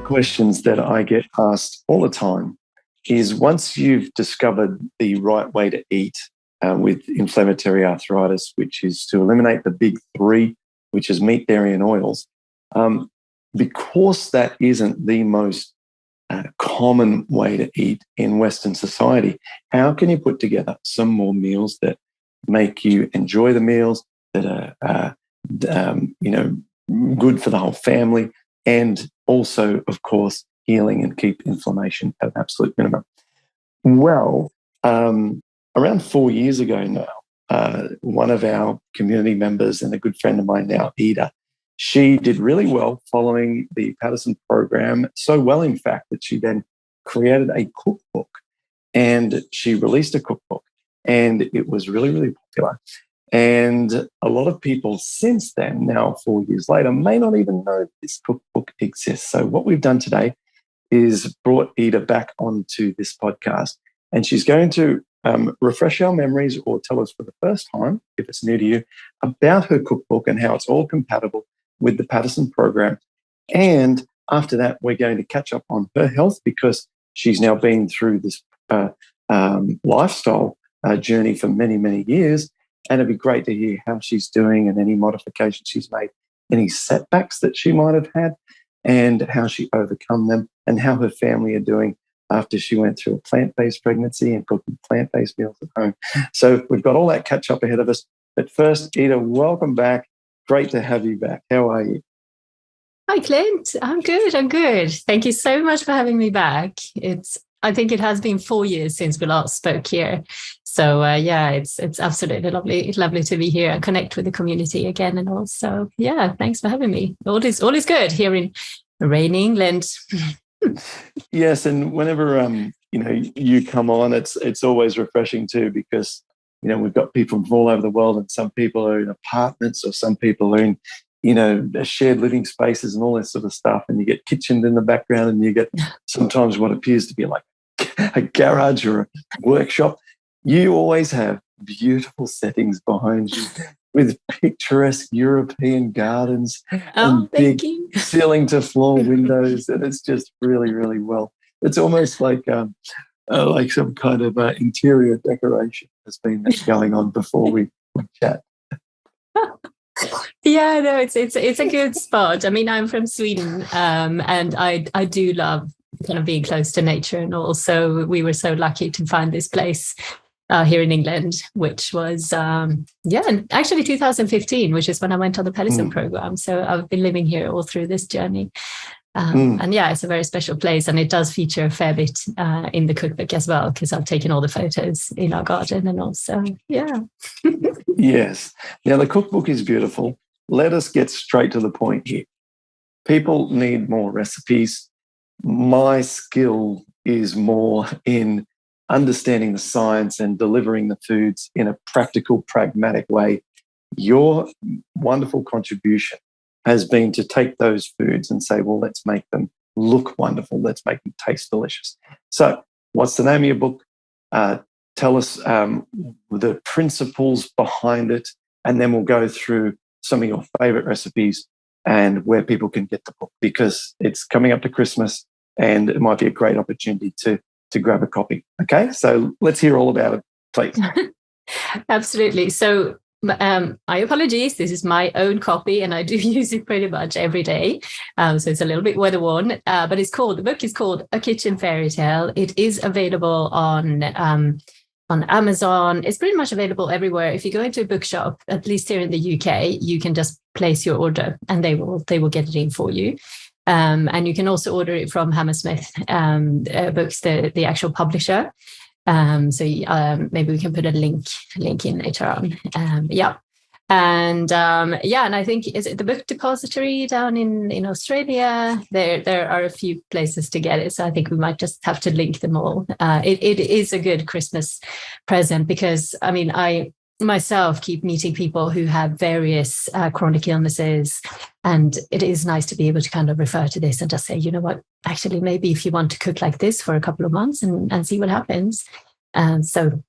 questions that I get asked all the time is once you've discovered the right way to eat with inflammatory arthritis, which is to eliminate the big three, which is meat, dairy, and oils, because that isn't the most common way to eat in Western society, how can you put together some more meals that make you enjoy the meals, that are good for the whole family, and also, of course, healing and keep inflammation at an absolute minimum? Well, around 4 years ago now, one of our community members and a good friend of mine now, Iida, she did really well following the Paddison Program, so well, in fact, that she then created a cookbook, and she released a cookbook, and it was really, really popular. And a lot of people since then, now 4 years later, may not even know this cookbook exists. So what we've done today is brought Iida back onto this podcast, and she's going to refresh our memories or tell us for the first time, if it's new to you, about her cookbook and how it's all compatible with the Paddison Program. And after that, we're going to catch up on her health, because she's now been through this lifestyle journey for many, many years. And it'd be great to hear how she's doing and any modifications she's made, any setbacks that she might have had, and how she overcome them, and how her family are doing after she went through a plant-based pregnancy and cooking plant-based meals at home. So we've got all that catch up ahead of us. But first, Iida, welcome back. Great to have you back. How are you? Hi, Clint. I'm good. Thank you so much for having me back. I think it has been 4 years since we last spoke here. So it's absolutely lovely to be here and connect with the community again. And also, thanks for having me. All is good here in rainy England. Yes, and whenever you come on, it's always refreshing too, because we've got people from all over the world, and some people are in apartments, or some people are in shared living spaces and all that sort of stuff, and you get kitchened in the background, and you get sometimes what appears to be like a garage or a workshop. You always have beautiful settings behind you with picturesque European gardens and big ceiling to floor windows, and it's just really, really well. It's almost like some kind of interior decoration has been going on before we chat. Yeah, no, it's a good spot. I mean, I'm from Sweden, and I do love kind of being close to nature, and also we were so lucky to find this place here in England, which was actually 2015, which is when I went on the Paddison Program. So I've been living here all through this journey. And it's a very special place, and it does feature a fair bit in the cookbook as well, because I've taken all the photos in our garden, and also, Yes. Now, the cookbook is beautiful. Let us get straight to the point here. People need more recipes. My skill is more in understanding the science and delivering the foods in a practical, pragmatic way. Your wonderful contribution has been to take those foods and say, well, let's make them look wonderful. Let's make them taste delicious. So what's the name of your book? Tell us the principles behind it, and then we'll go through some of your favorite recipes and where people can get the book, because it's coming up to Christmas and it might be a great opportunity to grab a copy. Okay, so let's hear all about it, please. Absolutely. So my apologies, this is my own copy, and I do use it pretty much every day. So it's a little bit weather-worn, but the book is called A Kitchen Fairy Tale. It is available on Amazon. It's pretty much available everywhere. If you go into a bookshop, at least here in the UK, you can just place your order and they will get it in for you. And you can also order it from Hammersmith Books, the actual publisher. So maybe we can put a link in later on. And I think is it the Book Depository down in Australia? There are a few places to get it, so I think we might just have to link them all. It is a good Christmas present, because I mean I myself keep meeting people who have various chronic illnesses, and it is nice to be able to kind of refer to this and just say, you know what, actually maybe if you want to cook like this for a couple of months and see what happens. So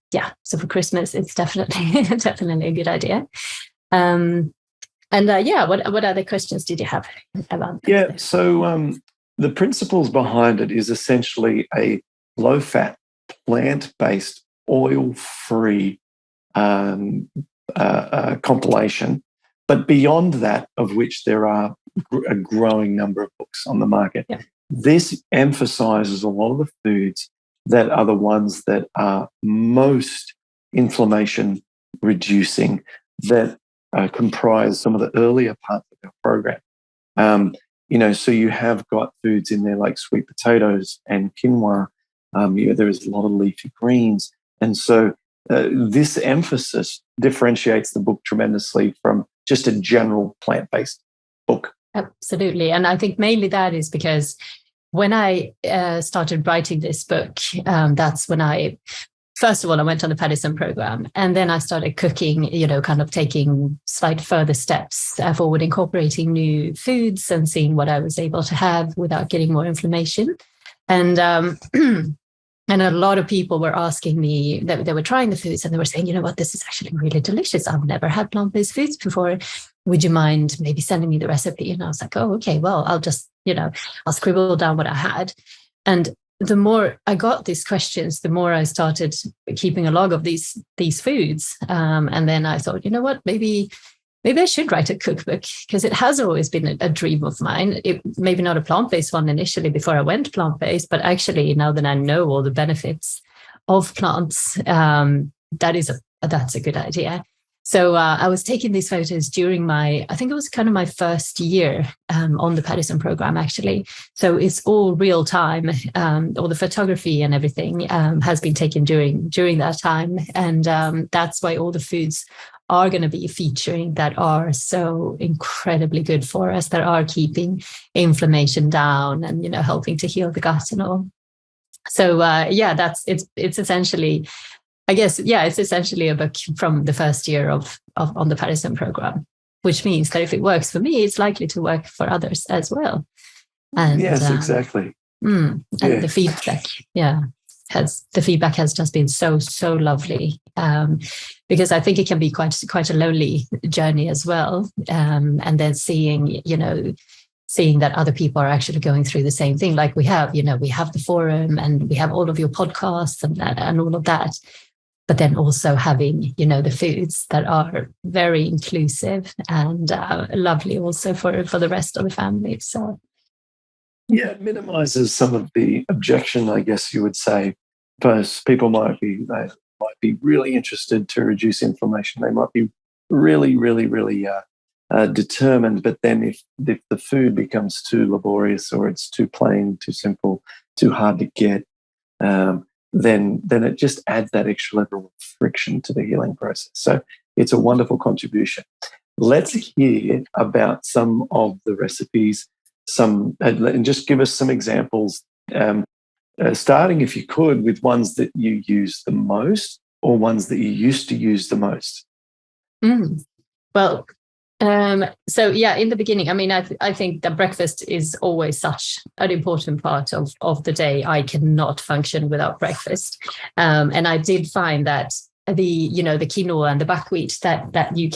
for Christmas, it's definitely a good idea. What other questions did you have about? Yeah, so the principles behind it is essentially a low-fat, plant-based, oil-free compilation. But beyond that, of which there are a growing number of books on the market, this emphasizes a lot of the foods that are the ones that are most inflammation reducing, that comprise some of the earlier parts of our program. So you have got foods in there like sweet potatoes and quinoa. There is a lot of leafy greens. And so this emphasis differentiates the book tremendously from just a general plant-based book. Absolutely. And I think mainly that is because when I started writing this book, that's when first of all, I went on the Paddison Program, and then I started cooking, kind of taking slight further steps forward, incorporating new foods and seeing what I was able to have without getting more inflammation. And and a lot of people were asking me, they were trying the foods and they were saying, this is actually really delicious. I've never had plant-based foods before. Would you mind maybe sending me the recipe? And I was like, oh, okay, well, I'll just, I'll scribble down what I had. And the more I got these questions, the more I started keeping a log of these foods. And then I thought, maybe I should write a cookbook, because it has always been a dream of mine. It maybe not a plant-based one initially before I went plant-based, but actually now that I know all the benefits of plants, that's a good idea. So I was taking these photos during I think it was kind of my first year on the Paddison Program, actually. So it's all real time. All the photography and everything has been taken during that time. And that's why all the foods are going to be featuring that are so incredibly good for us, that are keeping inflammation down and, helping to heal the gut and all. So it's essentially, I guess, it's essentially a book from the first year on the Paddison Program, which means that if it works for me, it's likely to work for others as well. And, yes, exactly. And the feedback has just been so lovely, because I think it can be quite a lonely journey as well. And then seeing that other people are actually going through the same thing, like we have the forum and we have all of your podcasts and all of that. But then also having, the foods that are very inclusive and lovely also for the rest of the family. So, yeah, it minimizes some of the objection, I guess you would say. First, people might be really interested to reduce inflammation. They might be really, really, really determined. But then if the food becomes too laborious, or it's too plain, too simple, too hard to get, then it just adds that extra level of friction to the healing process. So it's a wonderful contribution. Let's hear about some of the recipes, and just give us some examples, starting, if you could, with ones that you use the most or ones that you used to use the most. Well, so in the beginning, I mean, I think that breakfast is always such an important part of the day. I cannot function without breakfast. And I did find that the quinoa and the buckwheat that you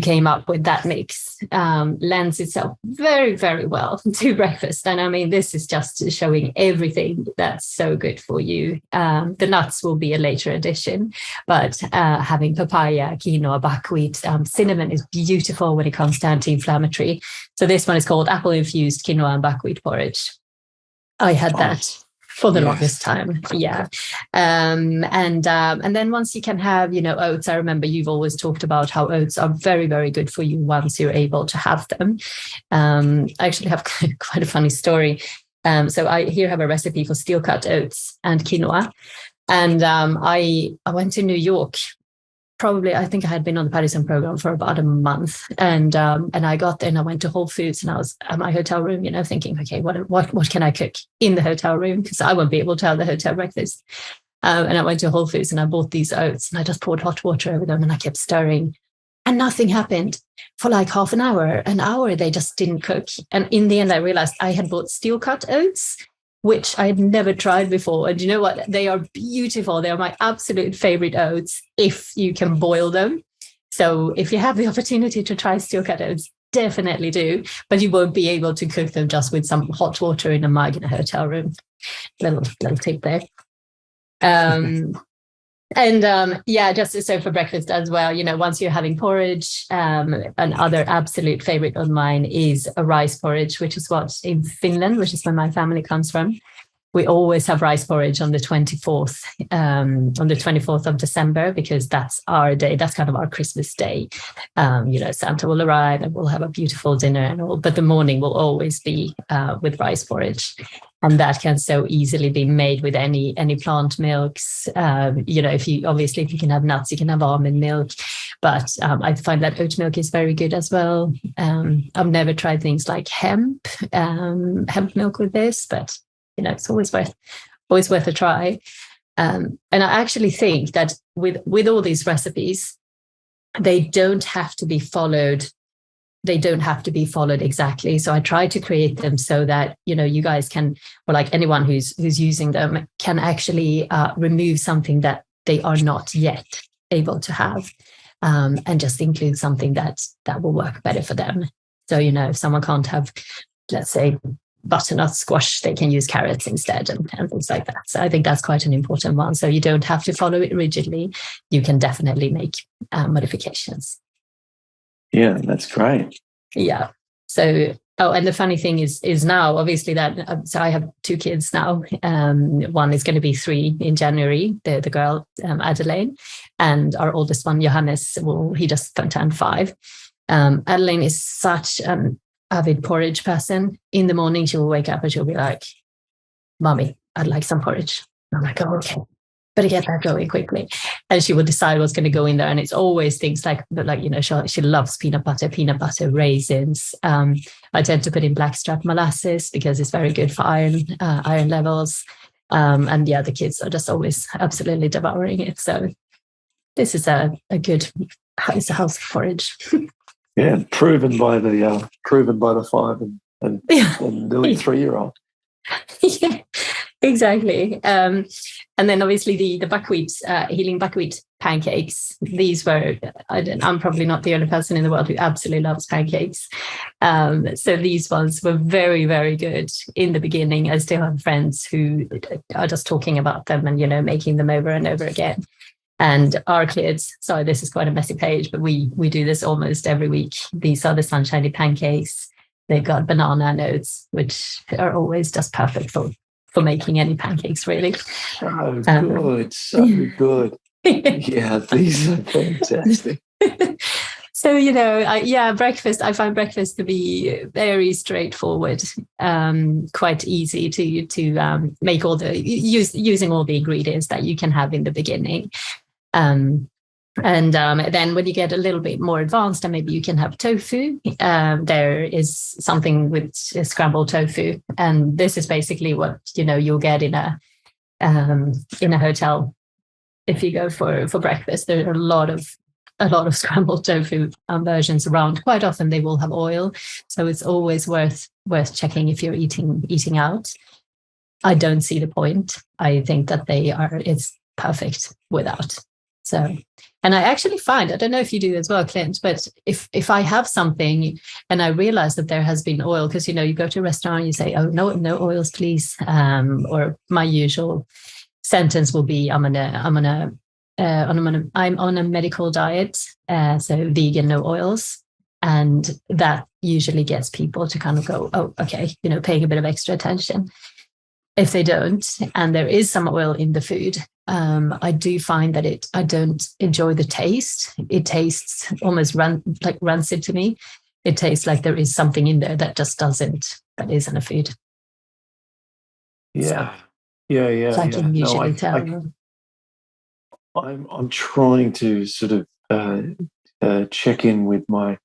came up with, that mix lends itself very, very well to breakfast. And I mean, this is just showing everything that's so good for you. The nuts will be a later addition, but having papaya, quinoa, buckwheat, cinnamon is beautiful when it comes to anti-inflammatory. So this one is called apple-infused quinoa and buckwheat porridge. I had that for the longest time. Yeah. And then once you can have, oats, I remember you've always talked about how oats are very, very good for you once you're able to have them. I actually have quite a funny story. So I have a recipe for steel cut oats and quinoa. And I went to New York. Probably, I think I had been on the Paddison Program for about a month, and I got there and I went to Whole Foods, and I was at my hotel room, thinking, okay, what can I cook in the hotel room, because I won't be able to have the hotel breakfast. And I went to Whole Foods and I bought these oats, and I just poured hot water over them, and I kept stirring, and nothing happened for like half an hour. They just didn't cook, and in the end, I realized I had bought steel cut oats, which I had never tried before. And you know what? They are beautiful. They are my absolute favorite oats if you can boil them. So if you have the opportunity to try steel cut oats, definitely do, but you won't be able to cook them just with some hot water in a mug in a hotel room. Little tip there. Just so for breakfast as well, once you're having porridge, another absolute favorite of mine is a rice porridge, which is what in Finland, which is where my family comes from, we always have rice porridge on the 24th of December, because that's our day. That's kind of our Christmas day. Santa will arrive and we'll have a beautiful dinner and all, but the morning will always be with rice porridge. And that can so easily be made with any plant milks. If you can have nuts, you can have almond milk. But I find that oat milk is very good as well. I've never tried things like hemp milk with this, but it's always worth a try. And I actually think that with all these recipes, they don't have to be followed. They don't have to be followed exactly. So I try to create them so that, you guys can, or like anyone who's using them can actually remove something that they are not yet able to have, and just include something that will work better for them. So, if someone can't have, let's say, butternut squash, they can use carrots instead and things like that. So I think that's quite an important one. So you don't have to follow it rigidly. You can definitely make modifications. Yeah, that's great. Yeah. So, and the funny thing is now, obviously, that so I have 2 kids now. One is going to be 3 in January, the girl, Adelaine, and our oldest one, Johannes, he just turned 5. Adelaine is such an avid porridge person. In the morning, she will wake up and she'll be like, "Mommy, I'd like some porridge." And I'm like, "Oh, okay. Better get that going quickly." And she will decide what's going to go in there. And it's always things like she loves peanut butter, raisins. I tend to put in blackstrap molasses because it's very good for iron levels. The kids are just always absolutely devouring it. So this is a good, it's a house porridge. Yeah, proven by the 5 and nearly 3-year-old. Yeah, exactly. And then obviously the buckwheat, healing buckwheat pancakes. These were, I'm probably not the only person in the world who absolutely loves pancakes. So these ones were very, very good in the beginning. I still have friends who are just talking about them and, making them over and over again. And our kids, sorry, this is quite a messy page, but we do this almost every week. These are the sunshiny pancakes. They've got banana notes, which are always just perfect for making any pancakes, really. So good, so good. Yeah, these are fantastic. So, breakfast, I find breakfast to be very straightforward, quite easy to make using all the ingredients that you can have in the beginning. Then when you get a little bit more advanced, and maybe you can have tofu. There is something with scrambled tofu, and this is basically what you'll get in a hotel if you go for breakfast. There are a lot of scrambled tofu versions around. Quite often they will have oil, so it's always worth checking if you're eating out. I don't see the point. I think that it's perfect without. So, and I actually find, I don't know if you do as well, Clint, but if I have something and I realize that there has been oil, because you go to a restaurant, you say, "Oh, no oils, please," or my usual sentence will be, "I'm on a medical diet, so vegan, no oils," and that usually gets people to kind of go, "Oh, okay," paying a bit of extra attention. If they don't, and there is some oil in the food, I do find that I don't enjoy the taste. It tastes almost like rancid to me. It tastes like there is something in there that just that isn't a food. Yeah, yeah. So I can usually tell. I'm trying to sort of check in with my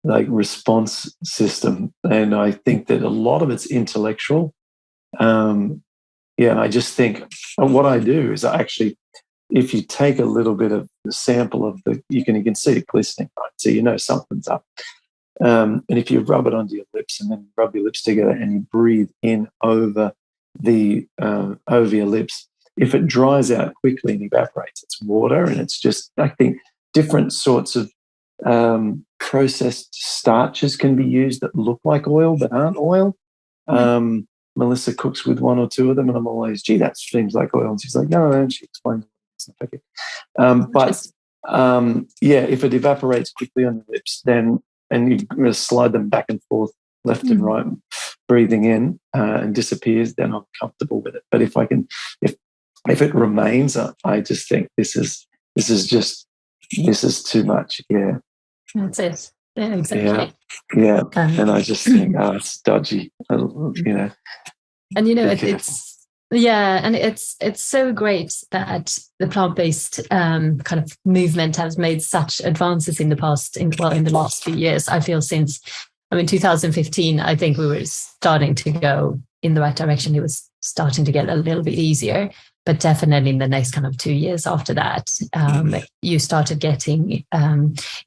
response system, and I think that a lot of it's intellectual. I just think what I do is if you take a little bit of the sample of you can see it glistening, right? So something's up. And if you rub it onto your lips and then rub your lips together and you breathe in over your lips, if it dries out quickly and evaporates, it's water, and it's just, I think, different sorts of processed starches can be used that look like oil but aren't oil. Melissa cooks with one or two of them, and I'm always, gee, that seems like oil. And she's like, no, and she explains it's not okay. If it evaporates quickly on your lips, then and you slide them back and forth, left and right, breathing in, and disappears, then I'm comfortable with it. But if it remains, I just think this is too much. Yeah, that's it. Yeah, exactly. Yeah. And I just think, it's dodgy. And it's so great that the plant-based kind of movement has made such advances in the last few years. I feel since 2015, I think we were starting to go in the right direction. It was starting to get a little bit easier, but definitely in the next kind of 2 years after that, you started getting,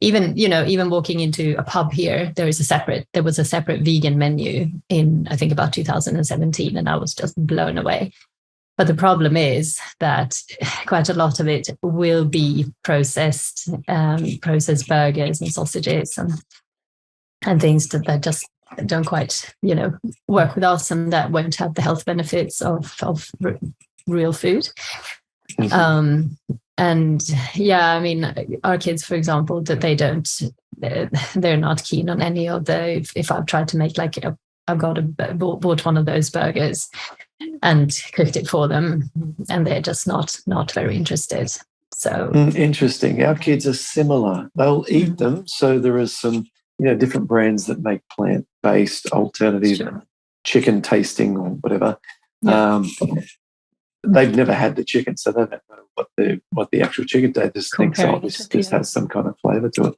even walking into a pub here, there was a separate vegan menu in, I think, about 2017, and I was just blown away. But the problem is that quite a lot of it will be processed burgers and sausages and things that just don't quite, work with us, and that won't have the health benefits of real food. Our kids, for example, that they're not keen on any of the, if I've tried to make I've bought one of those burgers and cooked it for them, and they're just not very interested. So interesting. Our kids are similar. They'll eat them. So there are some different brands that make plant-based alternative chicken tasting or whatever. They've never had the chicken, so they don't know what the actual chicken tastes. They just think this has some kind of flavour to it.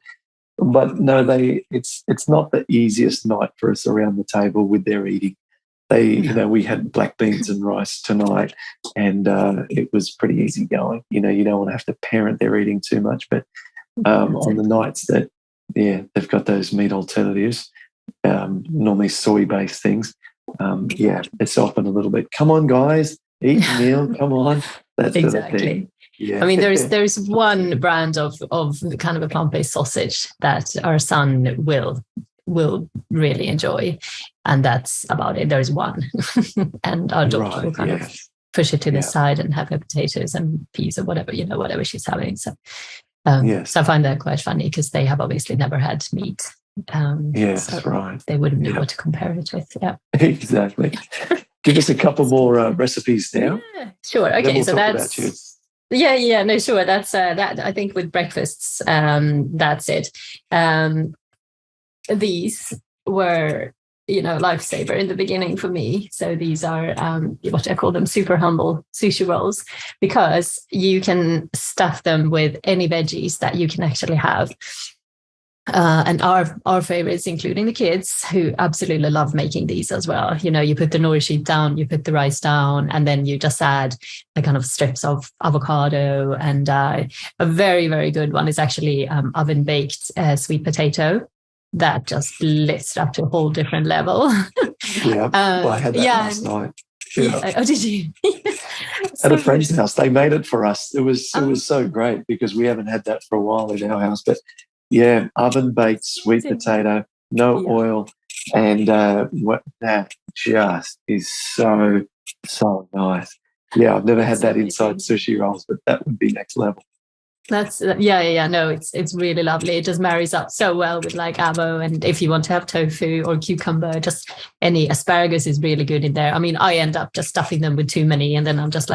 But no, it's not the easiest night for us around the table with their eating. We had black beans and rice tonight, and it was pretty easy going. You don't want to have to parent their eating too much, but on the nights that they've got those meat alternatives, normally soy-based things. It's often a little bit, come on, guys, eat a meal, come on. That's exactly. Yeah. There's one brand of kind of a plant-based sausage that our son will really enjoy, and that's about it. There's one, and our daughter will kind of push it to the side and have her potatoes and peas or whatever she's having. So, so I find that quite funny because they have obviously never had meat. That's right. They wouldn't know what to compare it with. Yeah, exactly. Give us a couple more recipes now. Yeah, sure. Okay, so that's sure. That's that. I think with breakfasts, that's it. These were lifesaver in the beginning for me. So these are what I call them super humble sushi rolls, because you can stuff them with any veggies that you can actually have. And our favorites, including the kids, who absolutely love making these as well. You put the nori sheet down, you put the rice down, and then you just add a kind of strips of avocado. And a very, very good one is actually oven baked sweet potato. That just lifts up to a whole different level. I had that last night. Yeah. Oh, did you? At a friend's house, they made it for us. It was so great because we haven't had that for a while in our house. But oven baked sweet potato, no oil, and that just is so nice. Yeah, I've never had that inside sushi rolls, but that would be next level. That's no, it's really lovely. It just marries up so well with avo, and if you want to have tofu or cucumber, just any asparagus is really good in there. I end up just stuffing them with too many, and then I'm just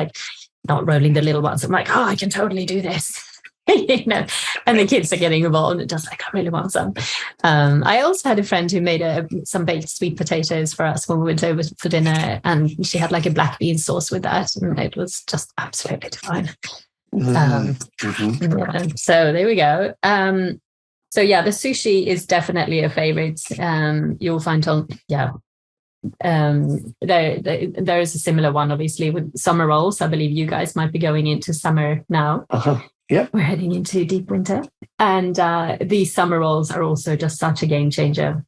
not rolling the little ones. I'm like, I can totally do this. And the kids are getting involved and just I really want some. I also had a friend who made some baked sweet potatoes for us when we went over for dinner, and she had a black bean sauce with that, and it was just absolutely divine. So there we go. The sushi is definitely a favorite. You'll find there is a similar one, obviously, with summer rolls. I believe you guys might be going into summer now. We're heading into deep winter, and these summer rolls are also just such a game changer.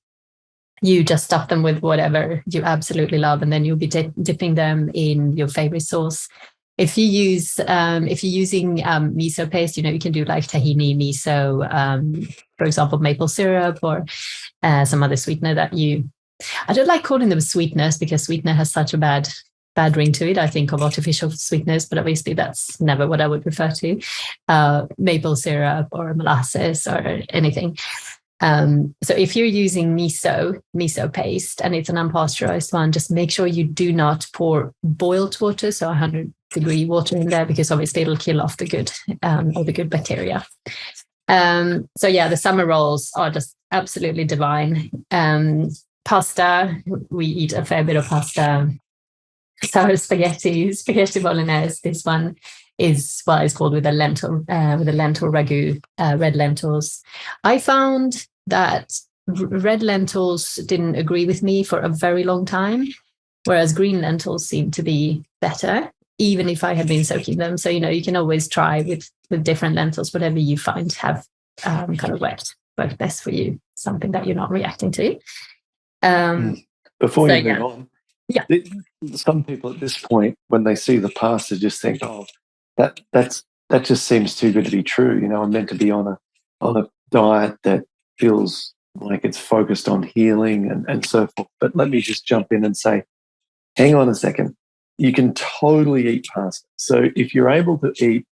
You just stuff them with whatever you absolutely love, and then you'll be dipping them in your favorite sauce. if you use if you're using miso paste, you can do like tahini, miso, for example, maple syrup, or some other sweetener that I don't like calling them sweeteners because sweetener has such a bad ring to it. I think of artificial sweeteners, but obviously that's never what I would refer to. Maple syrup or molasses or anything. So if you're using miso paste and it's an unpasteurized one, just make sure you do not pour boiled water, so 100-degree water in there, because obviously it'll kill off the good bacteria. So yeah, the summer rolls are just absolutely divine. Pasta, we eat a fair bit of pasta. Sour spaghetti bolognese. This one is it's called with a lentil ragu, red lentils. I found that red lentils didn't agree with me for a very long time, whereas green lentils seem to be better, even if I had been soaking them. So you can always try with different lentils, whatever you find have kind of worked best for you, something that you're not reacting to. Before you move on, yeah, some people at this point, when they see the pasta, just think, "Oh, that just seems too good to be true." I'm meant to be on a diet that feels like it's focused on healing and so forth. But let me just jump in and say, hang on a second. You can totally eat pasta. So if you're able to eat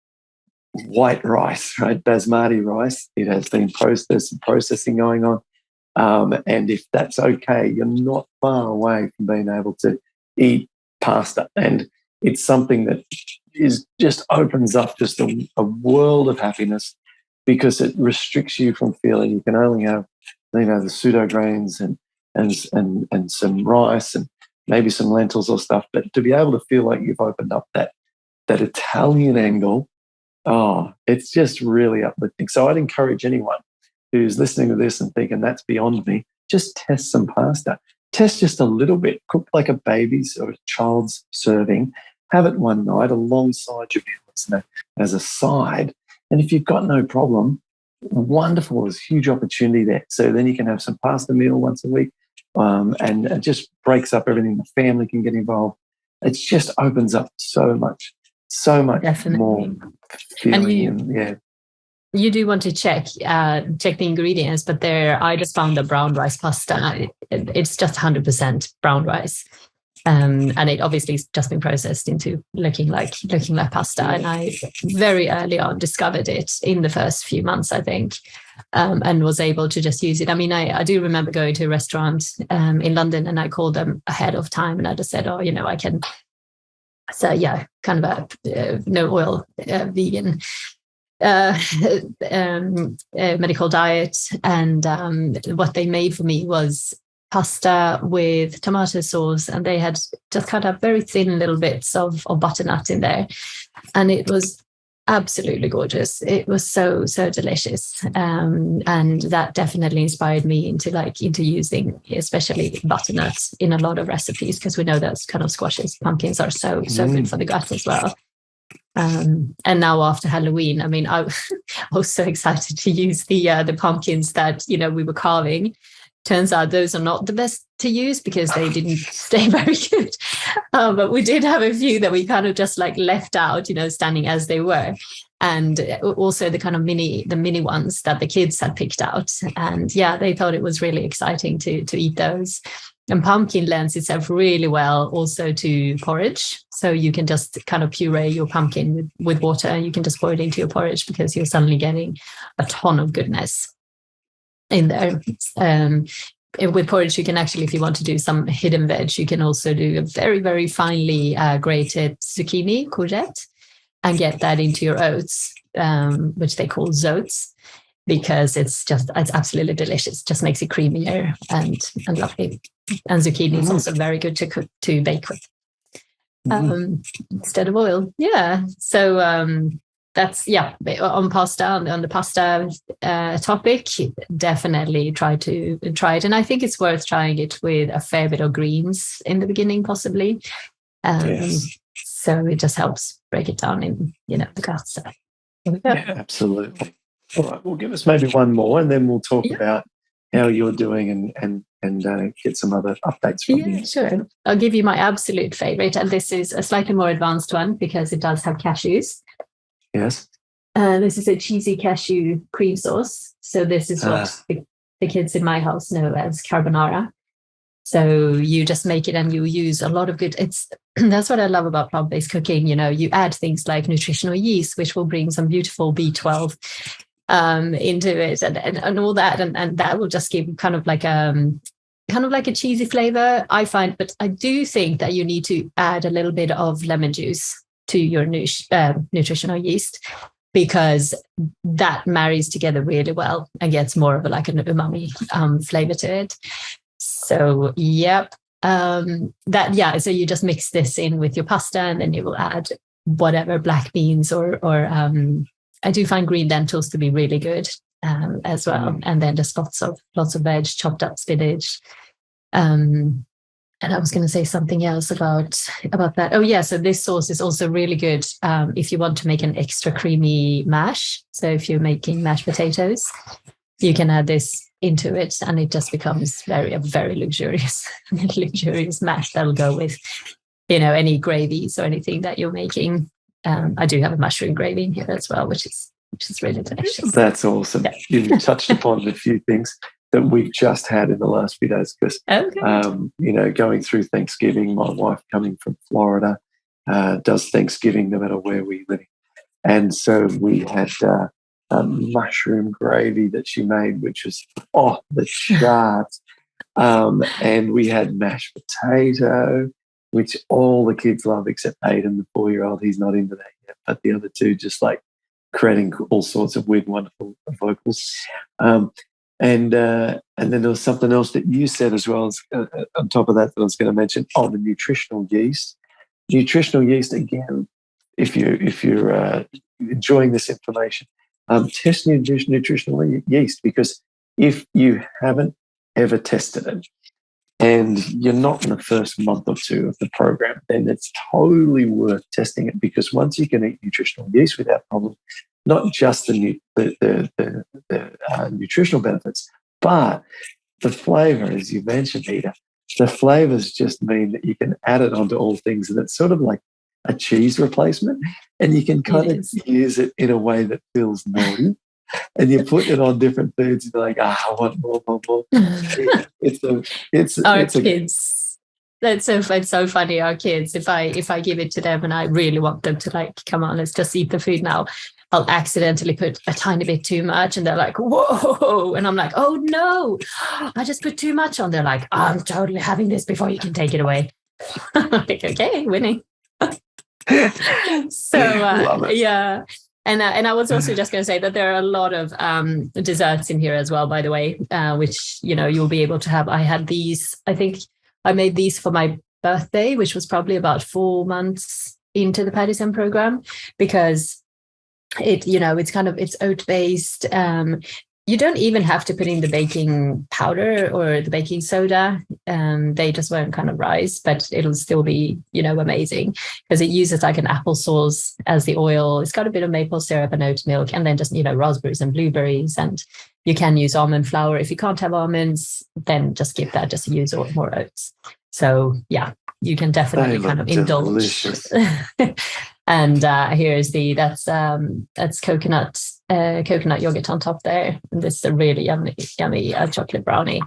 white rice, right, basmati rice, it has been processing going on. And if that's okay, you're not far away from being able to eat pasta. And it's something that just opens up just a world of happiness, because it restricts you from feeling you can only have, the pseudo grains and some rice and maybe some lentils or stuff. But to be able to feel like you've opened up that Italian angle, it's just really uplifting. So I'd encourage anyone who's listening to this and thinking that's beyond me, just test some pasta. Test just a little bit. Cook like a baby's or a child's serving. Have it one night alongside your meals as a side. And if you've got no problem, wonderful. There's a huge opportunity there. So then you can have some pasta meal once a week, and it just breaks up everything. The family can get involved. It just opens up so much definitely more feeling. You do want to check the ingredients, but I just found the brown rice pasta. It's just 100% brown rice, and it obviously has just been processed into looking like pasta. And I very early on discovered it in the first few months, I think, and was able to just use it. I mean, I do remember going to a restaurant in London, and I called them ahead of time, and I just said, I can. So yeah, kind of a no oil vegan medical diet, and what they made for me was pasta with tomato sauce, and they had just cut up very thin little bits of butternut in there, and it was absolutely gorgeous. It was so delicious, and that definitely inspired me into using especially butternut in a lot of recipes, because we know that kind of squashes, pumpkins are so good for the gut as well. And now after Halloween, I mean, I was so excited to use the pumpkins that we were carving. Turns out those are not the best to use because they didn't stay very good. But we did have a few that we kind of just left out, standing as they were. And also the kind of mini ones that the kids had picked out. And yeah, they thought it was really exciting to eat those. And pumpkin lends itself really well also to porridge. So you can just kind of puree your pumpkin with water. You can just pour it into your porridge because you're suddenly getting a ton of goodness in there. With porridge, you can actually, if you want to do some hidden veg, you can also do a very, very finely grated zucchini, courgette, and get that into your oats, which they call zoats, because it's absolutely delicious. Just makes it creamier and lovely. And zucchini is also very good to bake with instead of oil. Yeah. So that's on pasta, on the pasta topic, definitely try it. And I think it's worth trying it with a fair bit of greens in the beginning, possibly. Yes. So it just helps break it down in the gut. So there we go. Yeah, absolutely. All right, well, give us maybe one more, and then we'll talk about how you're doing and get some other updates from you. Yeah, sure. I'll give you my absolute favorite, and this is a slightly more advanced one because it does have cashews. Yes. This is a cheesy cashew cream sauce. So this is what the kids in my house know as carbonara. So you just make it and you use a lot of good, that's what I love about plant-based cooking. You know, you add things like nutritional yeast, which will bring some beautiful B12 into it and all that. And that will just give kind of like a cheesy flavor, I find. But I do think that you need to add a little bit of lemon juice to your nutritional yeast, because that marries together really well and gets more of like an umami flavor to it. So, yep. So you just mix this in with your pasta, and then you will add whatever black beans or I do find green lentils to be really good as well. And then just lots of veg, chopped up spinach. And I was going to say something else about that. Oh, yeah. So this sauce is also really good if you want to make an extra creamy mash. So if you're making mashed potatoes, you can add this into it, and it just becomes a very luxurious mash that'll go with, any gravies or anything that you're making. I do have a mushroom gravy in here as well, which is really delicious. That's awesome. Yeah. You've touched upon a few things that we've just had in the last few days, because, going through Thanksgiving, my wife coming from Florida does Thanksgiving no matter where we're living. And so we had mushroom gravy that she made, which was off the charts. And we had mashed potato, which all the kids love except Aiden, the 4-year-old. He's not into that yet, but the other two just like creating all sorts of weird, wonderful vocals. And then there was something else that you said as well, on top of that I was going to mention. Oh, the nutritional yeast. Nutritional yeast, again, if you're enjoying this information, test nutritional yeast, because if you haven't ever tested it and you're not in the first month or two of the program, then it's totally worth testing it, because once you can eat nutritional yeast without problem, not just the nutritional benefits, but the flavor, as you mentioned, Iida, the flavors just mean that you can add it onto all things, and it's sort of like a cheese replacement, and you can kind of use it in a way that feels naughty, and you put it on different foods and you're like, I want more. It's kids. It's so funny. Our kids, if I give it to them and I really want them to like, come on, let's just eat the food now, I'll accidentally put a tiny bit too much, and they're like, whoa. And I'm like, oh no, I just put too much on. They're like, I'm totally having this before you can take it away. I'm like, okay, winning. So yeah. And I was also just going to say that there are a lot of desserts in here as well, by the way, which, you'll be able to have. I had these, I think I made these for my birthday, which was probably about 4 months into the Paddison program, because it's oat based. You don't even have to put in the baking powder or the baking soda. They just won't kind of rise, but it'll still be, amazing, because it uses like an applesauce as the oil. It's got a bit of maple syrup and oat milk, and then just, raspberries and blueberries. And you can use almond flour. If you can't have almonds, then just skip that, just use more oats. So yeah, you can definitely kind of indulge. And here's that's coconut yogurt on top there. And this is a really yummy chocolate brownie.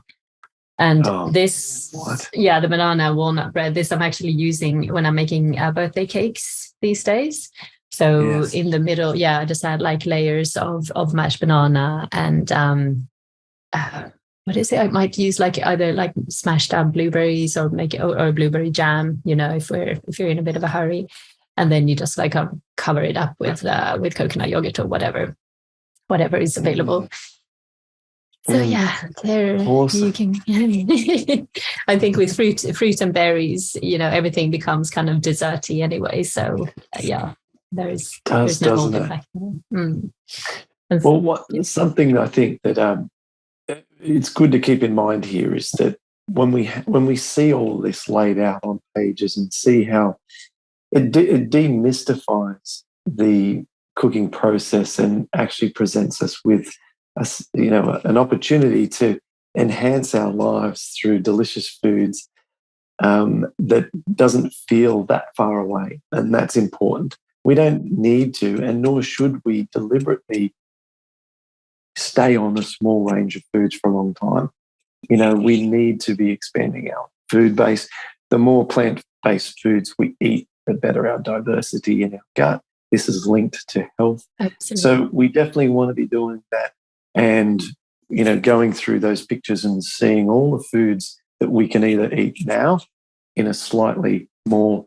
And the banana walnut bread, this I'm actually using when I'm making birthday cakes these days. So in the middle, I just add like layers of mashed banana and what is it? I might use like either like smashed down blueberries or make it or blueberry jam, if you're in a bit of a hurry. And then you just like cover it up with coconut yogurt or whatever is available. So there awesome. You can. I think with fruit and berries, everything becomes kind of desserty anyway. So there's no holding back. Well, something I think that it's good to keep in mind here is that when we see all this laid out on pages and see how it demystifies the cooking process and actually presents us with an opportunity to enhance our lives through delicious foods that doesn't feel that far away. And that's important. We don't need to, and nor should we deliberately stay on a small range of foods for a long time. We need to be expanding our food base. The more plant-based foods we eat, the better our diversity in our gut. This is linked to health. Absolutely. So we definitely want to be doing that and, going through those pictures and seeing all the foods that we can either eat now in a slightly more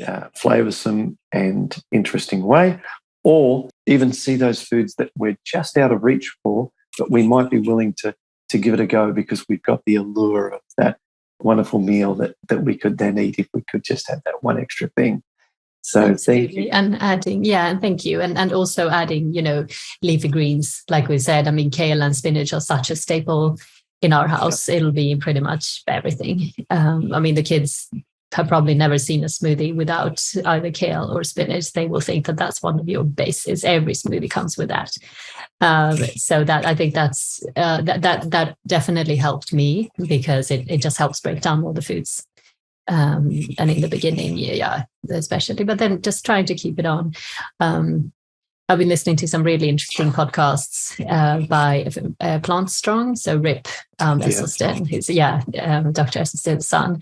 flavoursome and interesting way, or even see those foods that we're just out of reach for, but we might be willing to give it a go because we've got the allure of that wonderful meal that we could then eat if we could just have that one extra thing. So absolutely. Thank you. And adding, and thank you. And also adding, leafy greens, like we said. I mean, kale and spinach are such a staple in our house. Yeah. It'll be pretty much everything. I mean, the kids have probably never seen a smoothie without either kale or spinach. They will think that that's one of your bases. Every smoothie comes with that. So that I think that's that definitely helped me because it just helps break down all the foods. And in the beginning, especially, but then just trying to keep it on. I've been listening to some really interesting podcasts by Plant Strong, so Rip Esselstyn, who's Dr. Esselstyn's son.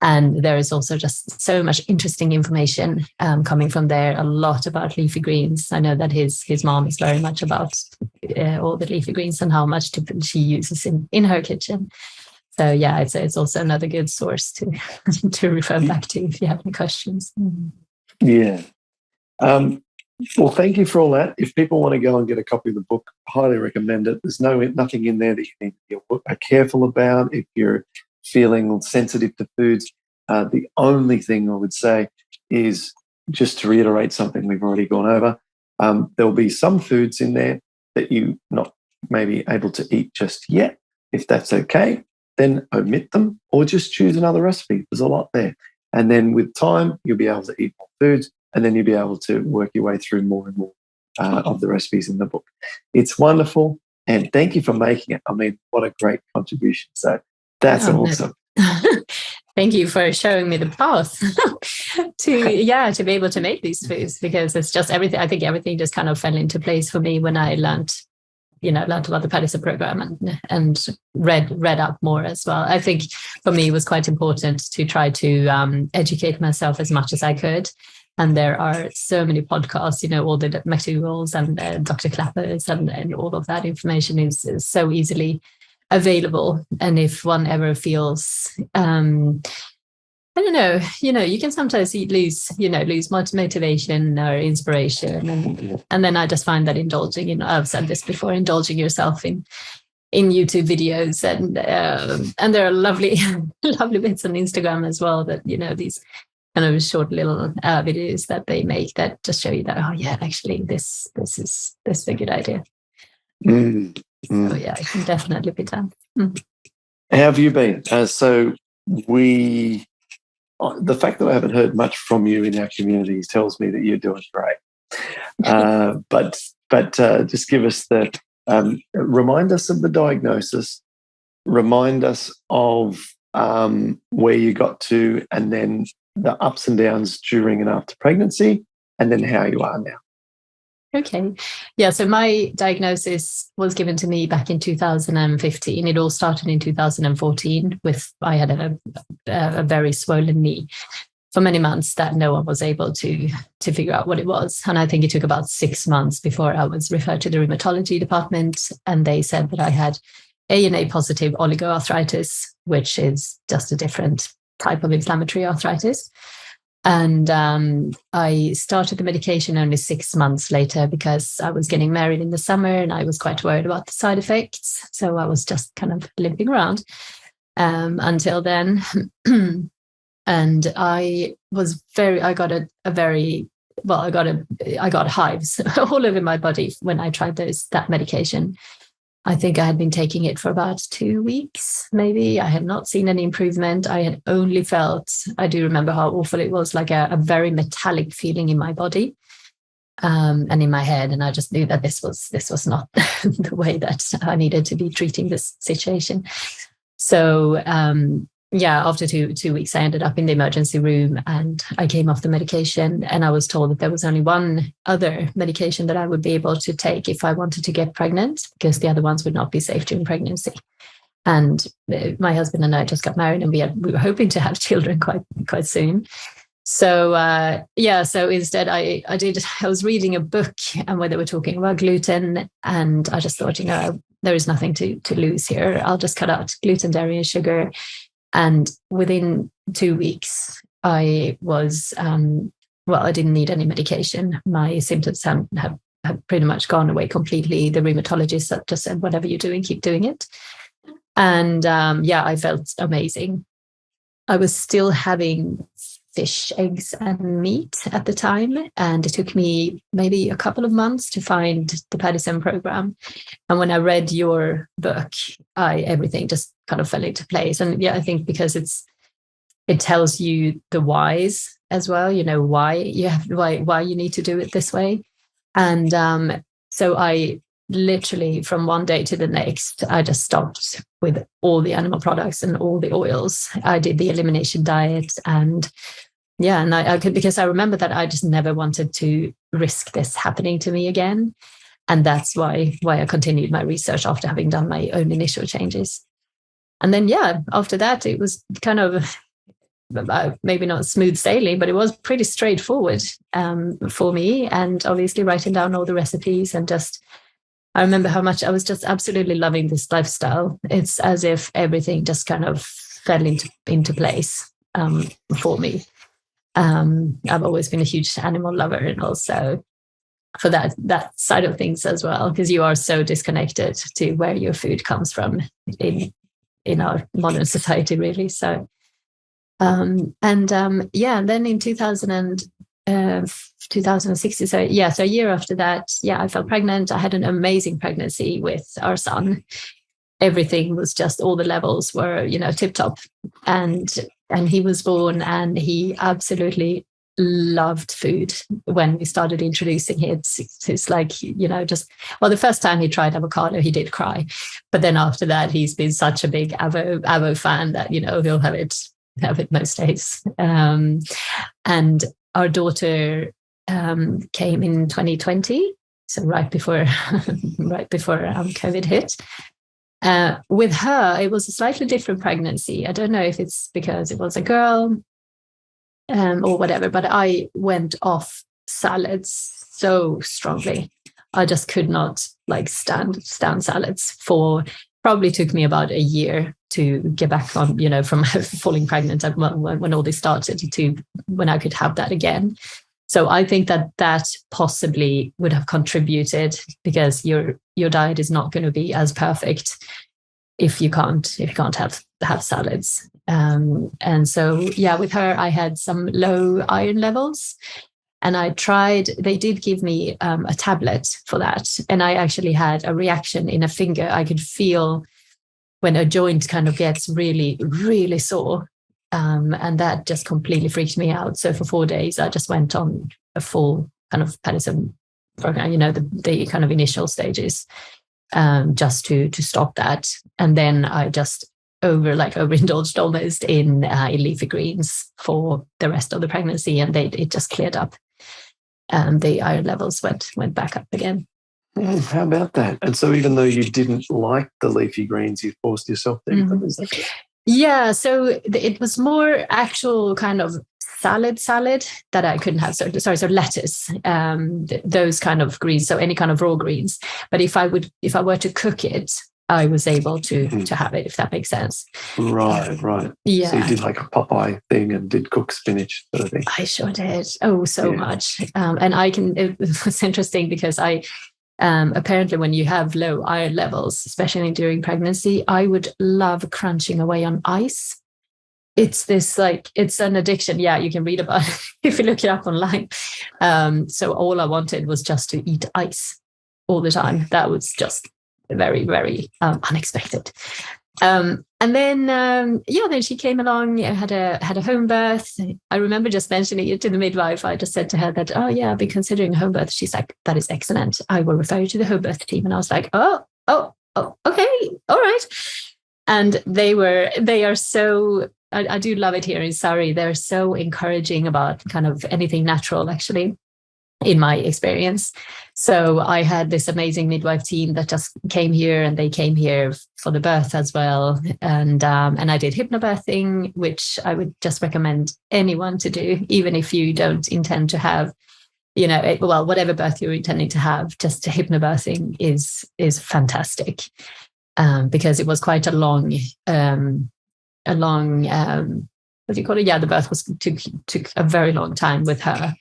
And there is also just so much interesting information coming from there, a lot about leafy greens. I know that his mom is very much about all the leafy greens and how much she uses in her kitchen. So it's also another good source to refer back to if you have any questions. Yeah. Well, thank you for all that. If people want to go and get a copy of the book, highly recommend it. There's nothing in there that you need to be careful about. If you're feeling sensitive to foods, the only thing I would say is just to reiterate something we've already gone over. There'll be some foods in there that you're not maybe able to eat just yet. If that's okay, then omit them or just choose another recipe. There's a lot there. And then with time, you'll be able to eat more foods, and then you'll be able to work your way through more and more of the recipes in the book. It's wonderful, and thank you for making it. I mean, what a great contribution. So that's awesome. Thank you for showing me the path to be able to make these foods, because it's just everything. I think everything just kind of fell into place for me when I learned about the Paddison Program and read up more as well. I think for me it was quite important to try to educate myself as much as I could. And there are so many podcasts, all the McDougall's and Dr. Clapper's and all of that information is so easily available. And if one ever feels, I don't know, you can sometimes lose motivation or inspiration. And then I just find that indulging, I've said this before, indulging yourself in YouTube videos and there are lovely, lovely bits on Instagram as well that, these kind of short little videos that they make that just show you that, actually this is a good idea. So it can definitely be done. How have you been? So the fact that I haven't heard much from you in our communities tells me that you're doing great. But just give us remind us of the diagnosis, remind us of where you got to, and then the ups and downs during and after pregnancy, and then how you are now. Okay. Yeah. So my diagnosis was given to me back in 2015. It all started in 2014 I had a very swollen knee for many months that no one was able to figure out what it was. And I think it took about 6 months before I was referred to the rheumatology department. And they said that I had A&A positive oligoarthritis, which is just a different type of inflammatory arthritis. And I started the medication only 6 months later because I was getting married in the summer and I was quite worried about the side effects. So I was just kind of limping around until then. And I got hives all over my body when I tried that medication. I think I had been taking it for about 2 weeks, maybe. I had not seen any improvement. I had only felt, I do remember how awful it was, like a very metallic feeling in my body. and in my head, and I just knew that this was not the way that I needed to be treating this situation. So after two weeks, I ended up in the emergency room, and I came off the medication, and I was told that there was only one other medication that I would be able to take if I wanted to get pregnant, because the other ones would not be safe during pregnancy. And my husband and I just got married, and we were hoping to have children quite soon. So so instead I was reading a book, and where they were talking about gluten, and I just thought, there is nothing to lose here. I'll just cut out gluten, dairy, and sugar. And within 2 weeks, I was I didn't need any medication. My symptoms have pretty much gone away completely. The rheumatologist just said, whatever you're doing, keep doing it. And I felt amazing. I was still having fish, eggs, and meat at the time. And it took me maybe a couple of months to find the Paddison Program. And when I read your book, everything just kind of fell into place. And I think because it tells you the whys as well, why you need to do it this way. And so I literally, from one day to the next, I just stopped with all the animal products and all the oils. I did the elimination diet, and I could, because I remember that I just never wanted to risk this happening to me again. And that's why I continued my research after having done my own initial changes. And then, after that, it was kind of maybe not smooth sailing, but it was pretty straightforward for me. And obviously writing down all the recipes, and I remember how much I was just absolutely loving this lifestyle. It's as if everything just kind of fell into place for me. I've always been a huge animal lover, and also for that side of things as well, because you are so disconnected to where your food comes from in our modern society, really. So and then in 2016, so a year after that, I fell pregnant. I had an amazing pregnancy with our son. Everything was just, all the levels were tip top, and he was born, and he absolutely loved food. When we started introducing it, it's like, the first time he tried avocado, he did cry, but then after that, he's been such a big avo fan that he'll have it most days. And our daughter came in 2020, so right before COVID hit. With her, it was a slightly different pregnancy. I don't know if it's because it was a girl or whatever, but I went off salads so strongly. I just could not stand salads. Probably took me about a year to get back on, from falling pregnant when all this started to when I could have that again. So I think that possibly would have contributed, because your diet is not going to be as perfect if you can't have salads. And so with her, I had some low iron levels, and I tried. They did give me a tablet for that, and I actually had a reaction in a finger. I could feel when a joint kind of gets really, really sore. And that just completely freaked me out. So for 4 days, I just went on a full kind of Paddison program, the kind of initial stages, just to stop that. And then I just overindulged almost in leafy greens for the rest of the pregnancy, and it just cleared up. The iron levels went back up again. How about that? And so even though you didn't like the leafy greens, you forced yourself to eat them? Is that right? Yeah, so it was more actual kind of salad that I couldn't have. So lettuce, those kind of greens, so any kind of raw greens. But if I were to cook it, I was able to have it, if that makes sense. Right. Yeah. So you did like a Popeye thing and did cook spinach sort of thing. I sure did. Oh, so much. And it was interesting because apparently when you have low iron levels, especially during pregnancy, I would love crunching away on ice. It's it's an addiction. Yeah, you can read about it if you look it up online. So all I wanted was just to eat ice all the time. That was just very, very unexpected. And then, then she came along, had a home birth. I remember just mentioning it to the midwife. I just said to her that, I've been considering a home birth. She's like, that is excellent. I will refer you to the home birth team. And I was like, oh, okay, all right. And they are so, I do love it here in Surrey. They're so encouraging about kind of anything natural, actually, in my experience. So I had this amazing midwife team that just came here, and they came here for the birth as well. And I did hypnobirthing, which I would just recommend anyone to do, even if you don't intend to have, whatever birth you're intending to have. Just hypnobirthing is fantastic, because it was quite a long what do you call it? Yeah, the birth took a very long time with her.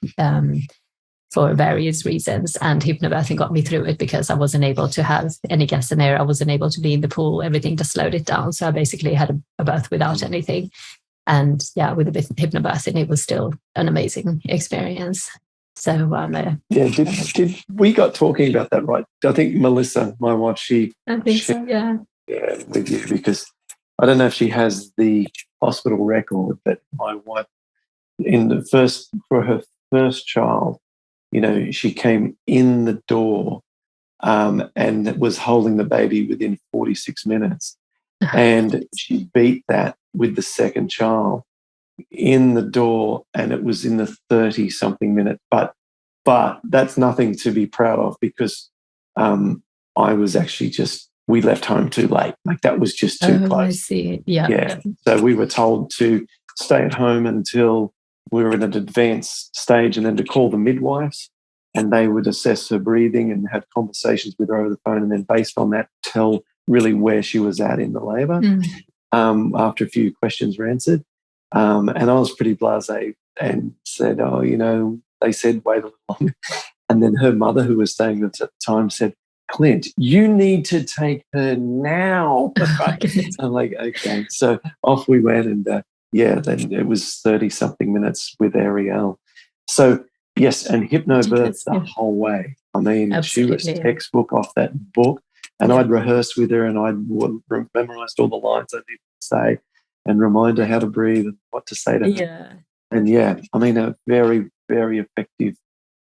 For various reasons, and hypnobirthing got me through it, because I wasn't able to have any gas in there. I wasn't able to be in the pool. Everything just slowed it down. So I basically had a birth without anything. And with a bit of hypnobirthing, it was still an amazing experience. So did we got talking about that, right? I think Melissa, my wife, I think so, yeah, with you, because I don't know if she has the hospital record, but my wife, for her first child, she came in the door and was holding the baby within 46 minutes. And she beat that with the second child in the door, and it was in the 30-something minute. But that's nothing to be proud of, because I was actually we left home too late. Like, that was just too close. I see. Yeah. So we were told to stay at home until we were in an advanced stage, and then to call the midwives, and they would assess her breathing and have conversations with her over the phone, and then based on that tell really where she was at in the labour. After a few questions were answered. And I was pretty blasé and said, they said wait a little longer. And then her mother, who was staying at the time, said, Clint, you need to take her now. I'm like, okay. So off we went, and then it was 30-something minutes with Ariel. So, yes, and hypnobirth the whole way. I mean, absolutely. She was textbook off that book, and I'd rehearse with her, and I'd memorised all the lines I needed to say and remind her how to breathe and what to say to her. Yeah. And, I mean, a very, very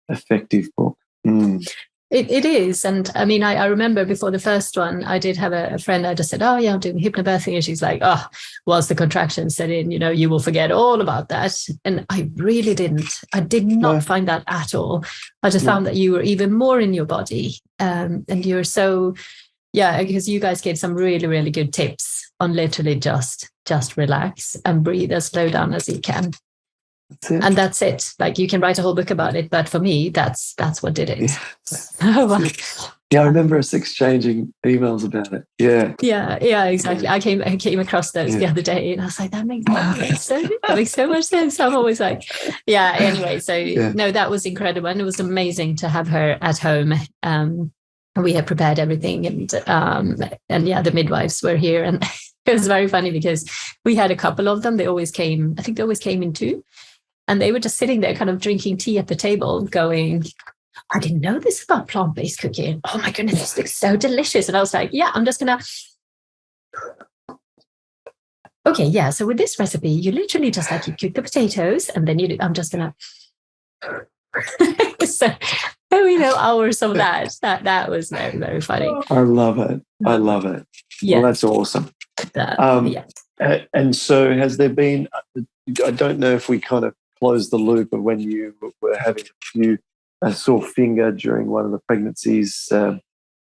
effective book. It is. And I mean, I remember before the first one, I did have a friend. I just said, I'm doing hypnobirthing. And she's like, once the contractions set in, you will forget all about that. And I really didn't. I did not find that at all. I just found that you were even more in your body. And you're so, because you guys gave some really, really good tips on literally just relax and breathe as slow down as you can. And that's it. Like, you can write a whole book about it, but for me, that's what did it. Yeah, I remember us exchanging emails about it. Yeah, exactly. I came across those the other day, and I was like, that makes so much sense. I'm always like, anyway. So no, that was incredible, and it was amazing to have her at home. We had prepared everything, and the midwives were here, and it was very funny because we had a couple of them. They always came in two. And they were just sitting there kind of drinking tea at the table going, I didn't know this about plant-based cooking. Oh my goodness, this looks so delicious. And I was like, I'm just going to... Okay, so with this recipe, you literally just you cook the potatoes, and then I'm just going to... So hours of that. That was very, very funny. I love it. Yeah. Well, that's awesome. And so has there been... I don't know if we kind of closed the loop of when you were having a sore finger during one of the pregnancies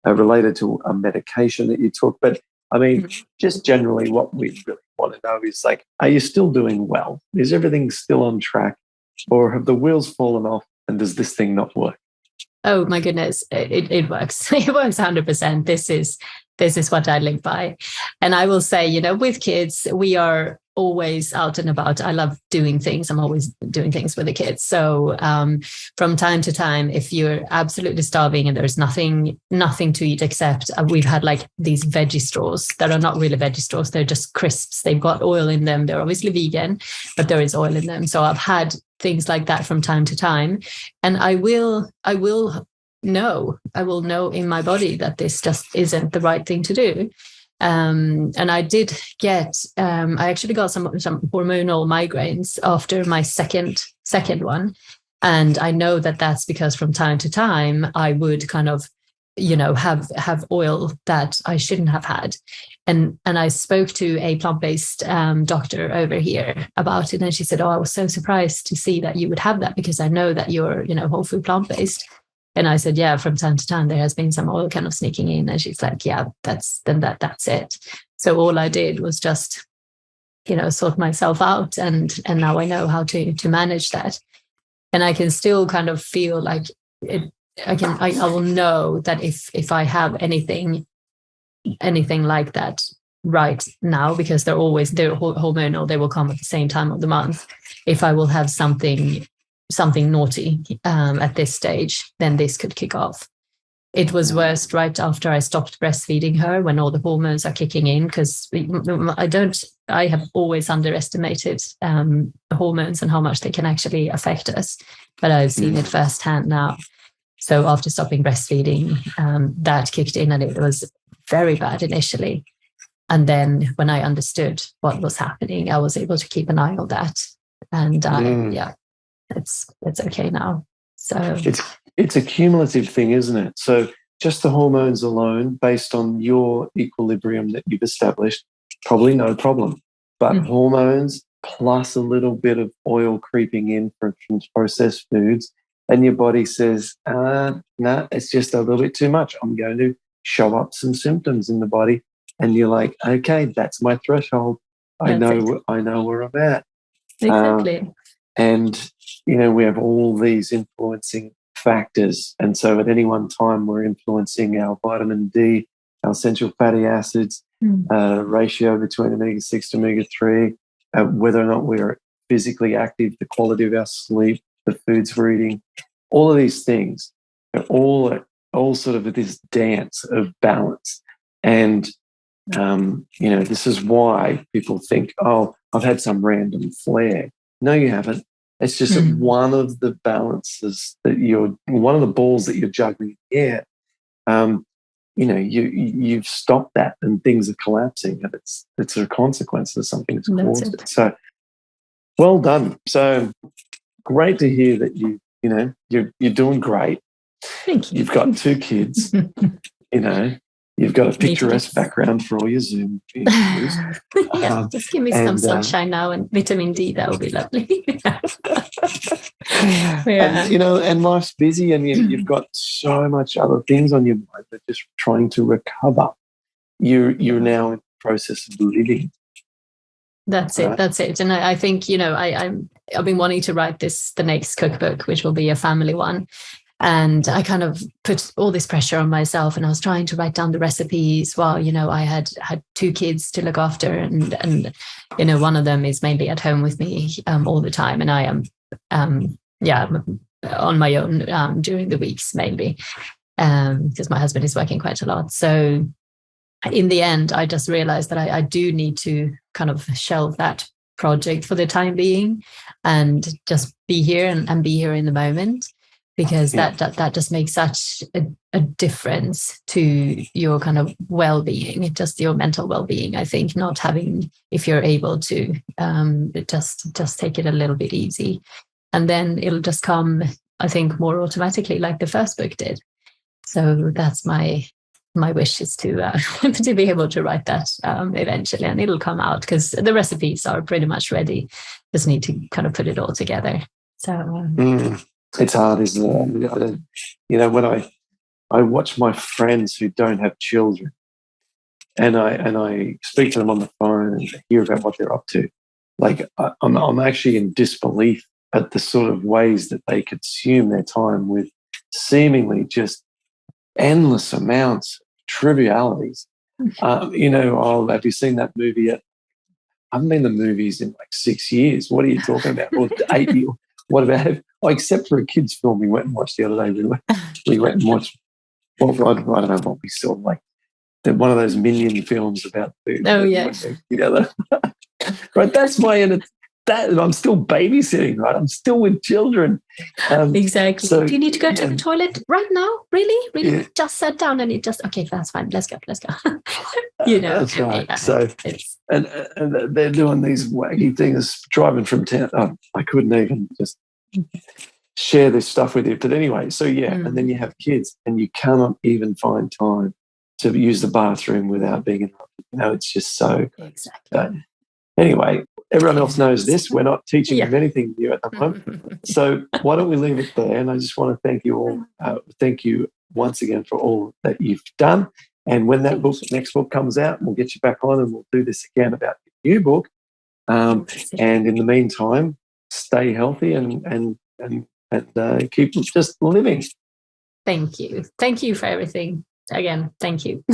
related to a medication that you took. But, I mean, just generally what we really want to know is, are you still doing well? Is everything still on track? Or have the wheels fallen off, and does this thing not work? Oh, my goodness. It works. It works 100%. This is what I live by. And I will say, with kids, we are always out and about. I love doing things. I'm always doing things with the kids. So from time to time, if you're absolutely starving and there's nothing to eat except we've had these veggie straws that are not really veggie straws. They're just crisps. They've got oil in them. They're obviously vegan, but there is oil in them. So I've had things like that from time to time. And I will know in my body that this just isn't the right thing to do. And I did get, I actually got some hormonal migraines after my second one. And I know that that's because from time to time I would kind of, have oil that I shouldn't have had. And I spoke to a plant-based doctor over here about it. And she said, oh, I was so surprised to see that you would have that, because I know that you're, whole food plant-based. And I said, yeah, from time to time, there has been some oil kind of sneaking in. And she's like, yeah, that's it. So all I did was just, sort myself out. And now I know how to manage that. And I can still kind of feel like it, I will know that if I have anything like that right now, because they're hormonal, they will come at the same time of the month. If I will have something naughty at this stage, then this could kick off. It was worst right after I stopped breastfeeding her, when all the hormones are kicking in, because I have always underestimated hormones and how much they can actually affect us, but I've seen it firsthand now. So after stopping breastfeeding, that kicked in, and it was very bad initially. And then when I understood what was happening, I was able to keep an eye on that. And it's okay now. So it's a cumulative thing, isn't it? So just the hormones alone, based on your equilibrium that you've established, probably no problem. But hormones plus a little bit of oil creeping in from processed foods, and your body says, no, it's just a little bit too much. I'm going to show up some symptoms in the body. And you're like, okay, that's my threshold. I know where I'm at. Exactly. And, we have all these influencing factors. And so at any one time, we're influencing our vitamin D, our essential fatty acids, ratio between omega-6 to omega-3, whether or not we're physically active, the quality of our sleep, the foods we're eating, all of these things are all sort of this dance of balance. And, this is why people think, oh, I've had some random flare. No, you haven't. It's just one of the balances one of the balls that you're juggling in the air. You've stopped that and things are collapsing, and it's a consequence of something that's caused it. So well done. So great to hear that you're doing great. Thank you. You've got 2 kids, You've got a picturesque background for all your Zoom views. Just give me some sunshine now and vitamin D. That would be lovely. And life's busy, and you've got so much other things on your mind, but just trying to recover. You're now in the process of living. That's it. And I think, I've been wanting to write the next cookbook, which will be a family one. And I kind of put all this pressure on myself, and I was trying to write down the recipes while, I had 2 kids to look after. And one of them is mainly at home with me all the time. And I am, on my own during the weeks, mainly, because my husband is working quite a lot. So in the end, I just realized that I do need to kind of shelve that project for the time being and just be here and be here in the moment. Because that just makes such a difference to your kind of well-being, just your mental well-being. I think not having, if you're able to, just take it a little bit easy, and then it'll just come, I think, more automatically, like the first book did. So that's my wish, is to to be able to write that eventually, and it'll come out because the recipes are pretty much ready. Just need to kind of put it all together. So. It's hard, isn't it? When I watch my friends who don't have children, and I speak to them on the phone and hear about what they're up to, like I'm actually in disbelief at the sort of ways that they consume their time with seemingly just endless amounts of trivialities. Have you seen that movie yet? I haven't been to the movies in like 6 years. What are you talking about? Or 8 years? What about it? Except for a kids' film we went and watched the other day. We went and watched, I don't know what we saw, like one of those Minion films about food. Oh, yeah. Together. Right, that's my that, and I'm still babysitting, right? I'm still with children. Exactly. So, do you need to go to the toilet right now? Really? Yeah. Just sat down and it just, okay, that's fine. Let's go. You know. That's right. Yeah, So, and they're doing these wacky things, driving from town. Oh, I couldn't even just share this stuff with you. But anyway, so yeah, and then you have kids and you cannot even find time to use the bathroom without being interrupted. You know, it's just so. Exactly. Anyway, everyone else knows this. We're not teaching them anything new at the moment. So why don't we leave it there? And I just want to thank you all. Thank you once again for all that you've done. And when that next book comes out, we'll get you back on and we'll do this again about your new book. And in the meantime, stay healthy and keep just living. Thank you. Thank you for everything. Again, thank you.